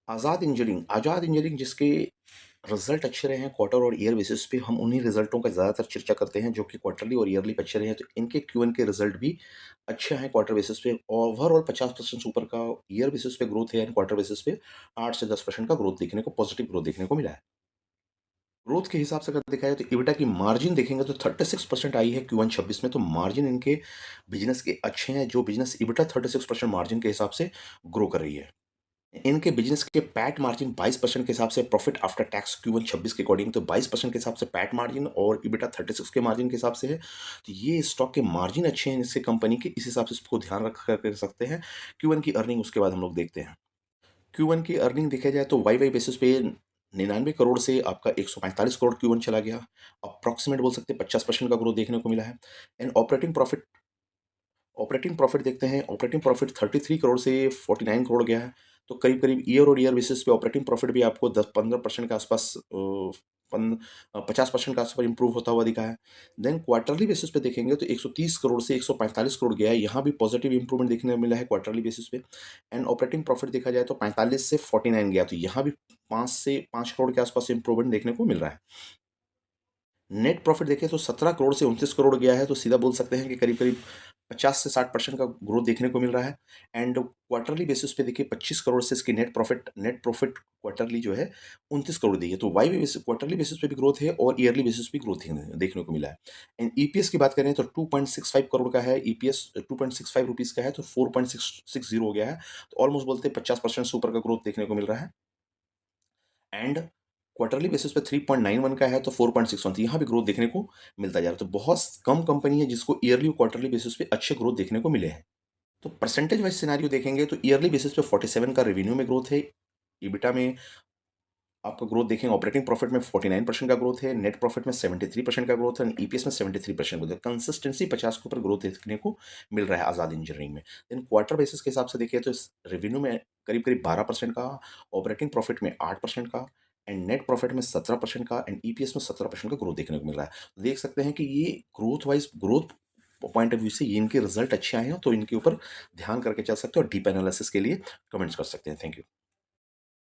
आज़ाद engineering जिसके result अच्छे रहे हैं क्वार्टर और ईयर बेसिस पे, हम उन्हीं रिजल्टों का ज़्यादातर चर्चा करते हैं जो कि क्वार्टरली और ईयरली पे अच्छे रहे हैं। तो इनके Q1 के रिजल्ट भी अच्छे हैं क्वार्टर बेसिस पे। ओवरऑल 50% से ऊपर का ईयर बेसिस पे ग्रोथ है एंड क्वार्टर बेसिस पे 8 से 10% का ग्रोथ देखने को, पॉजिटिव ग्रोथ देखने को मिला है। ग्रोथ के हिसाब से अगर देखा जाए तो EBITDA की मार्जिन देखेंगे तो 36% आई है Q1 26 में। तो मार्जिन इनके बिजनेस के अच्छे हैं, जो बिजनेस EBITDA 36% मार्जिन के हिसाब से ग्रो कर रही है। इनके बिजनेस के पैट मार्जिन 22% के हिसाब से, प्रॉफिट आफ्टर टैक्स Q1 26 के अकॉर्डिंग तो 22% के हिसाब से पैट मार्जिन और EBITDA 36 के मार्जिन के हिसाब से है। तो ये स्टॉक के मार्जिन अच्छे हैं इससे कंपनी के, इस हिसाब से इसको ध्यान रख कर सकते हैं। Q1 की अर्निंग उसके बाद हम लोग देखते हैं। Q1 की अर्निंग देखा जाए तो वाई वाई बेसिस पे 99 करोड़ से आपका 145 करोड़ Q1 चला गया। अप्रॉक्सीमेट बोल सकते हैं 50% का ग्रोथ देखने को मिला है। एंड ऑपरेटिंग प्रॉफिट देखते हैं। ऑपरेटिंग प्रॉफिट 33 करोड़ से 49 करोड़ गया है। तो करीब करीब ईयर और ईयर बेसिस पे ऑपरेटिंग प्रॉफिट भी आपको 10-15% के आसपास, 50% के आसपास इंप्रूव होता हुआ दिखा है। देन क्वार्टरली बेसिस पे देखेंगे तो 130 करोड़ से 145 करोड़ गया है। यहाँ भी पॉजिटिव इंप्रूवमेंट देखने को मिला है क्वार्टरली बेसिस पे। एंड ऑपरेटिंग प्रॉफिट देखा जाए तो 45 से 49 गया, तो यहाँ भी 5 से 5 करोड़ के आसपास इंप्रूवमेंट देखने को मिल रहा है। नेट प्रॉफिट देखें तो 17 करोड़ से 29 करोड़ गया है। तो सीधा बोल सकते हैं कि करीब करीब 50 से 60% का ग्रोथ देखने को मिल रहा है। एंड क्वार्टरली बेसिस पे देखिए 25 करोड़ से इसकी नेट प्रॉफिट क्वार्टरली जो है 29 करोड़ दी है। तो वाई बेसिस क्वार्टरली बेसिस पे भी ग्रोथ है और ईयरली बेसिस पे ग्रोथ देखने को मिला है। एंड ईपीएस की बात करें तो 2.65 करोड़ का है ईपीएस, 2.65 रुपीज़ का है, तो 4.660 हो गया है। तो ऑलमोस्ट बोलते हैं 50% से ऊपर का ग्रोथ देखने को मिल रहा है। एंड क्वार्टरली बेसिस पे 3.91 का है तो 4.61, तो यहाँ भी ग्रोथ देखने को मिलता जा रहा है। तो बहुत कम कंपनी है जिसको ईयरली और क्वार्टरली बेसिस पे अच्छे ग्रोथ देखने को मिले हैं। तो परसेंटेज वाइज सिनारियो देखेंगे तो ईयरली बेसिस पे 47 का रेवेन्यू में ग्रोथ है। EBITDA में आपका ग्रोथ देखेंगे, ऑपरेटिंग प्रॉफिट में 49% का ग्रोथ है, नेट प्रॉफिट में 73% का ग्रोथ है और ईपीएस में 73% ग्रोथ है। कंसिस्टेंसी 50 के ऊपर ग्रोथ देखने को मिल रहा है आज़ाद इंजीनियरिंग में। देन क्वार्टर बेसिस के हिसाब से देखिए तो इस रेवेन्यू में करीब करीब 12% का, ऑपरेटिंग प्रॉफिट में 8% का एंड नेट प्रॉफिट में 17% का एंड ईपीएस में 17% का ग्रोथ देखने को मिल रहा है। तो देख सकते हैं कि ये ग्रोथ पॉइंट ऑफ व्यू से ये इनके रिजल्ट अच्छे आए हैं, तो इनके ऊपर ध्यान करके चल सकते हैं और डीप एनालिसिस के लिए कमेंट्स कर सकते हैं। Thank you.